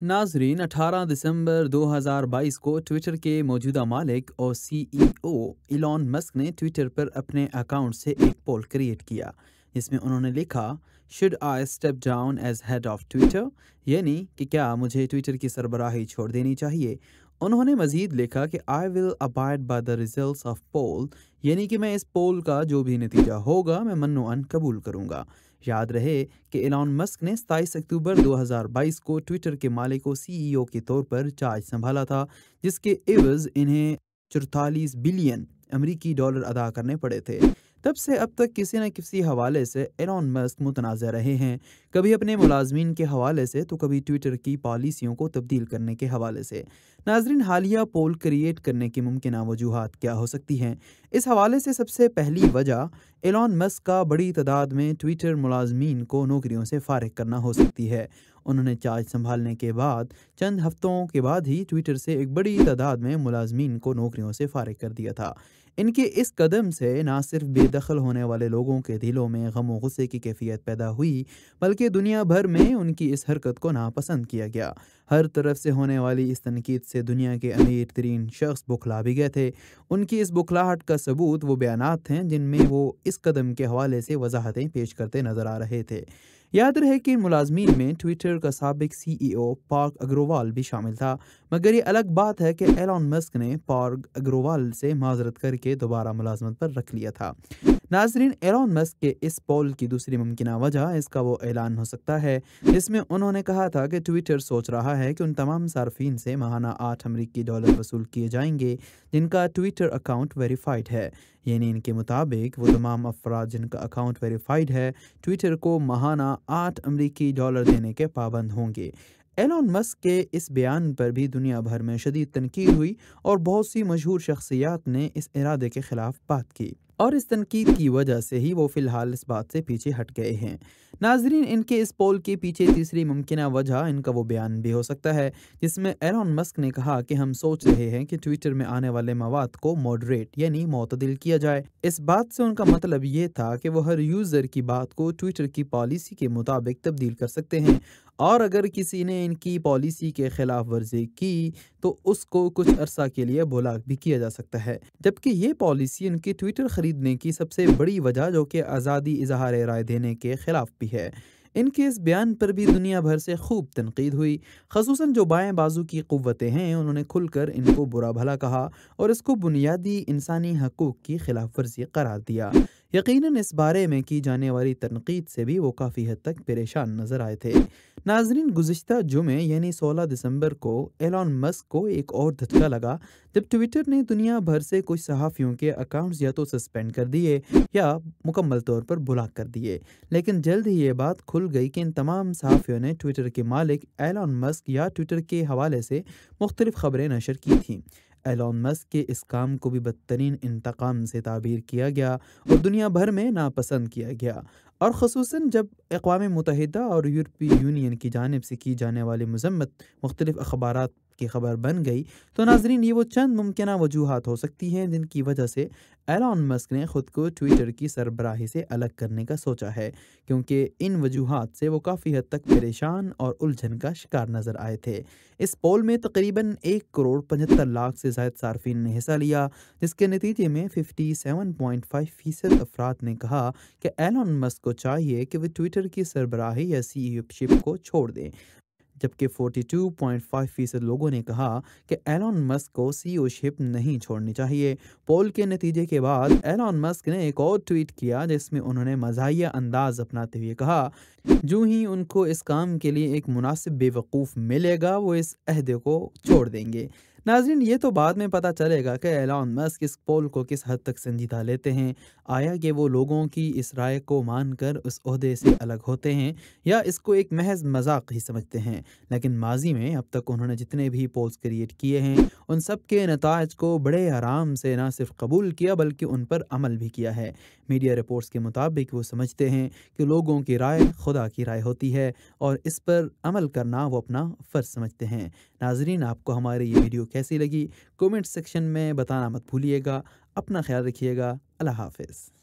नाजरीन 18 दिसंबर 2022 को ट्विटर के मौजूदा मालिक और सीईओ इलॉन मस्क ने ट्विटर पर अपने अकाउंट से एक पोल क्रिएट किया जिसमें उन्होंने लिखा, should I step down as head of Twitter, यानी कि क्या मुझे ट्विटर की सरबराही छोड़ देनी चाहिए। उन्होंने मजीद लिखा कि I will abide by the results of poll, यानी कि मैं इस पोल का जो भी नतीजा होगा मैं मन्नो अन कबूल करूंगा। याद रहे कि एलॉन मस्क ने 27 अक्टूबर 2022 को ट्विटर के मालिक और सीईओ के तौर पर चार्ज संभाला था, जिसके एवज इन्हें 44 बिलियन अमरीकी डॉलर अदा करने पड़े थे। तब से अब तक किसी न किसी हवाले से एलॉन मस्क मुतनाज़ रहे हैं, कभी अपने मुलाजमीन के हवाले से तो कभी ट्विटर की पॉलिसियों को तब्दील करने के हवाले से। नाजरीन, हालिया पोल क्रिएट करने की मुमकिन वजूहात क्या हो सकती हैं? इस हवाले से सबसे पहली वजह एलॉन मस्क का बड़ी तादाद में ट्विटर मुलाजमीन को नौकरियों से फारिग करना हो सकती है। उन्होंने चार्ज संभालने के बाद चंद हफ्तों के बाद ही ट्विटर से एक बड़ी तादाद में मुलाजमीन को नौकरियों से फारिग कर दिया था। इनके इस कदम से ना सिर्फ बेदखल होने वाले लोगों के दिलों में गम और गुस्से की कैफियत पैदा हुई, बल्कि दुनिया भर में उनकी इस हरकत को नापसंद किया गया। हर तरफ से होने वाली इस तनकीद से दुनिया के अमीर तरीन शख्स बुखला भी गए थे। उनकी इस बुखलाहट का सबूत वो बयानात हैं जिनमें वो इस कदम के हवाले से वजाहतें पेश करते नजर आ रहे थे। याद रहे कि इन मुलाजमीन में ट्विटर का साबिक सीईओ पार्क अग्रवाल भी शामिल था, मगर ये अलग बात है कि एलॉन मस्क ने पार्क अग्रवाल से माजरत करके दोबारा मुलाजमत पर रख लिया था। नाजरीन, एलॉन मस्क के इस पोल की दूसरी मुमकिन वजह इसका वो ऐलान हो सकता है जिसमें उन्होंने कहा था कि ट्विटर सोच रहा है कि उन तमाम सार्फिन से माहाना 8 अमरीकी डॉलर वसूल किए जाएंगे जिनका ट्विटर अकाउंट वेरीफाइड है। यानी इनके मुताबिक वो तमाम अफराद जिनका अकाउंट वेरीफाइड है ट्विटर को माहाना 8 अमरीकी डॉलर देने के पाबंद होंगे। एलॉन मस्क के इस बयान पर भी दुनिया भर में शदीद तनकीद हुई और बहुत सी मशहूर शख्सियात ने इस इरादे के खिलाफ बात की, और इस तनकीद की वजह से ही वो फ़िलहाल इस बात से पीछे हट गए हैं। नाजरीन, इनके इस पोल के पीछे तीसरी मुमकिन वजह इनका वो बयान भी हो सकता है जिसमें एलॉन मस्क ने कहा कि हम सोच रहे हैं कि ट्विटर में आने वाले मवाद को मॉडरेट यानी मोतदिल किया जाए। इस बात से उनका मतलब ये था कि वो हर यूज़र की बात को ट्विटर की पॉलिसी के मुताबिक तब्दील कर सकते हैं, और अगर किसी ने इनकी पॉलिसी के खिलाफ वर्जी की तो उसको कुछ अरसा के लिए ब्लॉक भी किया जा सकता है। जबकि ये पॉलिसी इनकी ट्विटर खरीदने की सबसे बड़ी वजह, जो कि आज़ादी इजहार राय देने के खिलाफ भी है। इनके इस बयान पर भी दुनिया भर से खूब तनकीद हुई, खसूसन जो बाएं बाजू की कुव्वतें हैं उन्होंने खुलकर इनको बुरा भला कहा और इसको बुनियादी इंसानी हकूक़ की खिलाफ वर्जी करार दिया। यकीनन इस बारे में की जाने वाली तनकीद से भी वो काफ़ी हद तक परेशान नजर आए थे। नाजरीन, गुज़िश्ता जुमे यानी 16 दिसंबर को एलॉन मस्क को एक और झटका लगा जब ट्विटर ने दुनिया भर से कुछ सहाफ़ियों के अकाउंट्स या तो सस्पेंड कर दिए या मुकम्मल तौर पर ब्लॉक कर दिए। लेकिन जल्द ही ये बात खुल गई कि इन तमाम सहाफ़ियों ने ट्विटर के मालिक एलॉन मस्क या ट्विटर के हवाले से मुख्तलिफ खबरें नशर की थीं। एलॉन मस्क के इस काम को भी बदतरीन इंतकाम से ताबीर किया गया और दुनिया भर में नापसंद किया गया, और ख़ुसूसन जब अक़वाम मुत्तहिदा और यूरोपीय यूनियन की जानिब से की जाने वाली मज़म्मत मुख्तलिफ अखबारात की खबर बन गई। तो नाजरीन, ये वो चंद मुमकिन वजूहात हो सकती हैं जिनकी वजह से एलॉन मस्क ने ख़ुद को ट्विटर की सरबराही से अलग करने का सोचा है, क्योंकि इन वजूहात से वो काफ़ी हद तक परेशान और उलझन का शिकार नज़र आए थे। इस पोल में तकरीबन 1 करोड़ 75 लाख से ज़ायद सार्फिन ने हिस्सा लिया, जिसके नतीजे में 57.5% अफराद ने कहा कि एलॉन मस्क को चाहिए कि वे ट्विटर की सरबराही या सीईओशिप को छोड़ दें, जबकि 42.5% लोगों ने कहा कि एलॉन मस्क को सीईओशिप नहीं छोड़नी चाहिए। पोल के नतीजे के बाद एलॉन मस्क ने एक और ट्वीट किया जिसमें उन्होंने मज़ाहिया अंदाज अपनाते हुए कहा, जो ही उनको इस काम के लिए एक मुनासिब बेवकूफ़ मिलेगा वो इस अहदे को छोड़ देंगे। नाज़रीन, ये तो बाद में पता चलेगा कि एलॉन मस्क इस पोल को किस हद तक संजीदा लेते हैं। आया कि वो लोगों की इस राय को मानकर उस ओहदे से अलग होते हैं या इसको एक महज मजाक ही समझते हैं। लेकिन माजी में अब तक उन्होंने जितने भी पोल्स क्रिएट किए हैं उन सब के नताज को बड़े आराम से ना सिर्फ कबूल किया बल्कि उन पर अमल भी किया है। मीडिया रिपोर्ट्स के मुताबिक वो समझते हैं कि लोगों की राय खुदा की राय होती है और इस पर अमल करना वो अपना फ़र्ज समझते हैं। नाजरीन, आपको हमारी ये वीडियो कैसी लगी कमेंट सेक्शन में बताना मत भूलिएगा। अपना ख्याल रखिएगा। अल्लाह हाफ़िज़।